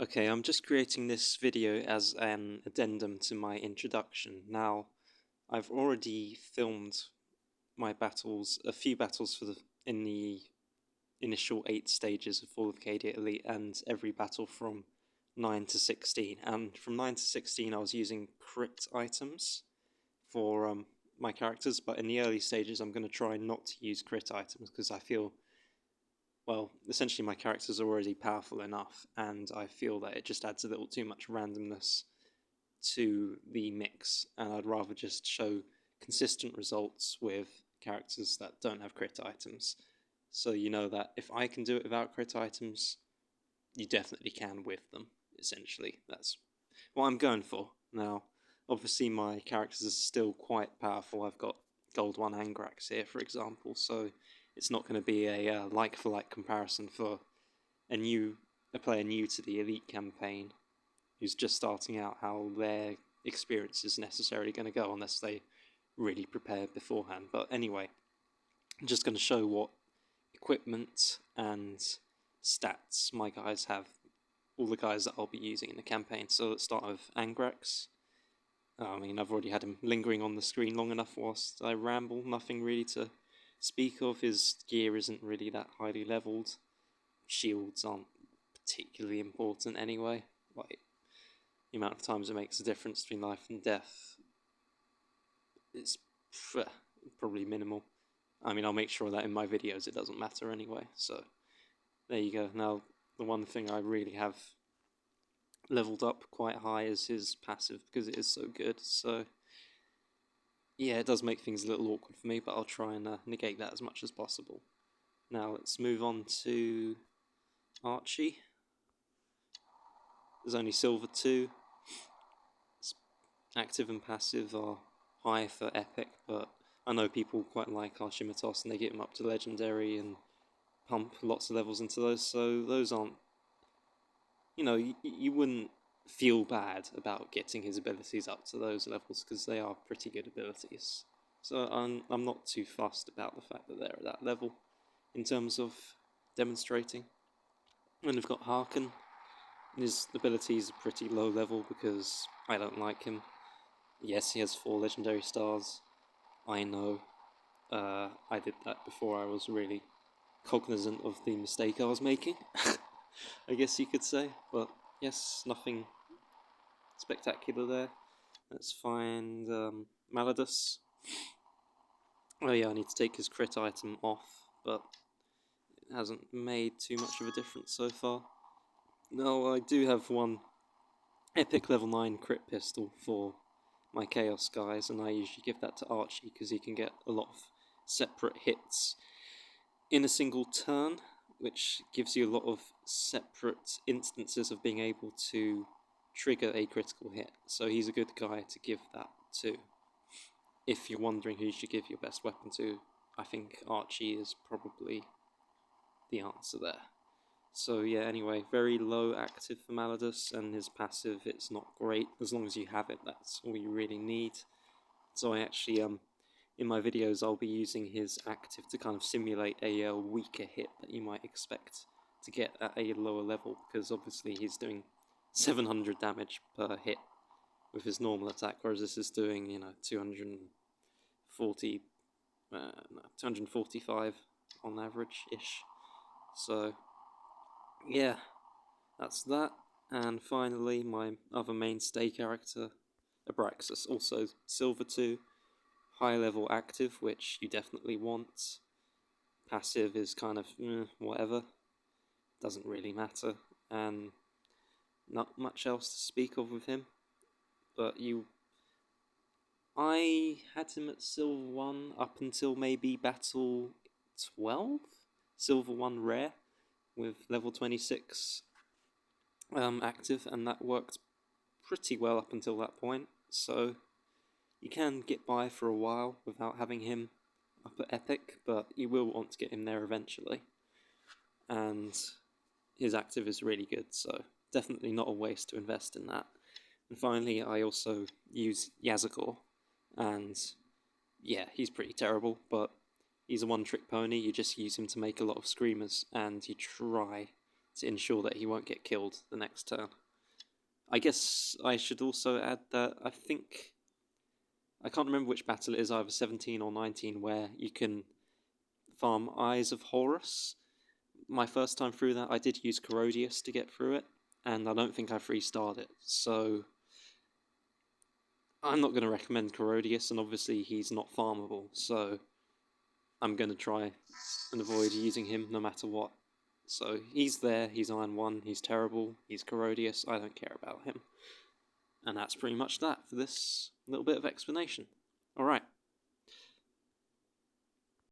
Okay, I'm just creating this video as an addendum to my introduction. Now, I've already filmed my battles, a few battles in the initial 8 stages of Fall of Cadia Elite, and every battle from 9 to 16. And from 9 to 16 I was using crit items for my characters, but in the early stages I'm going to try not to use crit items because I feel, well, essentially my characters are already powerful enough, and I feel that it just adds a little too much randomness to the mix, and I'd rather just show consistent results with characters that don't have crit items. So you know that if I can do it without crit items, you definitely can with them, essentially. That's what I'm going for. Now, obviously my characters are still quite powerful. I've got Gold 1 Angrax here, for example, so it's not going to be a like-for-like comparison for a player new to the Elite campaign who's just starting out, how their experience is necessarily going to go unless they really prepare beforehand. But anyway, I'm just going to show what equipment and stats my guys have, all the guys that I'll be using in the campaign. So let's start with Angrax. I mean, I've already had him lingering on the screen long enough whilst I ramble. Nothing really to speak of. His gear isn't really that highly leveled. Shields aren't particularly important anyway. Like, the amount of times it makes a difference between life and death is probably minimal. I mean, I'll make sure that in my videos it doesn't matter anyway, so there you go. Now, the one thing I really have leveled up quite high is his passive, because it is so good, so yeah, it does make things a little awkward for me, but I'll try and negate that as much as possible. Now, let's move on to Archie. There's only Silver 2. Active and passive are high for epic, but I know people quite like Archie and they get him up to legendary and pump lots of levels into those, so those aren't, you wouldn't feel bad about getting his abilities up to those levels because they are pretty good abilities. So I'm not too fussed about the fact that they're at that level in terms of demonstrating. And we've got Harken. His abilities are pretty low level because I don't like him. Yes, he has 4 legendary stars. I know. I did that before I was really cognizant of the mistake I was making, I guess you could say. But yes, nothing spectacular there. Let's find Madus. Oh yeah, I need to take his crit item off, but it hasn't made too much of a difference so far. No, I do have one epic level 9 crit pistol for my Chaos guys, and I usually give that to Archie because he can get a lot of separate hits in a single turn, which gives you a lot of separate instances of being able to trigger a critical hit. So he's a good guy to give that to. If you're wondering who you should give your best weapon to, I think Archie is probably the answer there. So yeah, anyway, very low active for Madus, and his passive, it's not great. As long as you have it, that's all you really need. So I actually, in my videos, I'll be using his active to kind of simulate a weaker hit that you might expect to get at a lower level, because obviously he's doing 700 damage per hit with his normal attack, whereas this is doing, 245 on average-ish. So yeah, that's that. And finally, my other mainstay character, Abraxus, also Silver 2, high level active, which you definitely want. Passive is kind of whatever, doesn't really matter, and not much else to speak of with him. But I had him at Silver 1 up until maybe Battle 12? Silver 1 Rare, with level 26 active, and that worked pretty well up until that point, so you can get by for a while without having him up at Epic, but you will want to get him there eventually, and his active is really good, so definitely not a waste to invest in that. And finally, I also use Yazagor, and yeah, he's pretty terrible, but he's a one-trick pony. You just use him to make a lot of screamers, and you try to ensure that he won't get killed the next turn. I guess I should also add that I can't remember which battle it is, either 17 or 19, where you can farm Eyes of Horus. My first time through that, I did use Corrodius to get through it, and I don't think I 3-starred it, so I'm not going to recommend Corrodius, and obviously he's not farmable, so I'm going to try and avoid using him no matter what. So he's there, he's Iron 1, he's terrible, he's Corrodius, I don't care about him. And that's pretty much that for this little bit of explanation. Alright,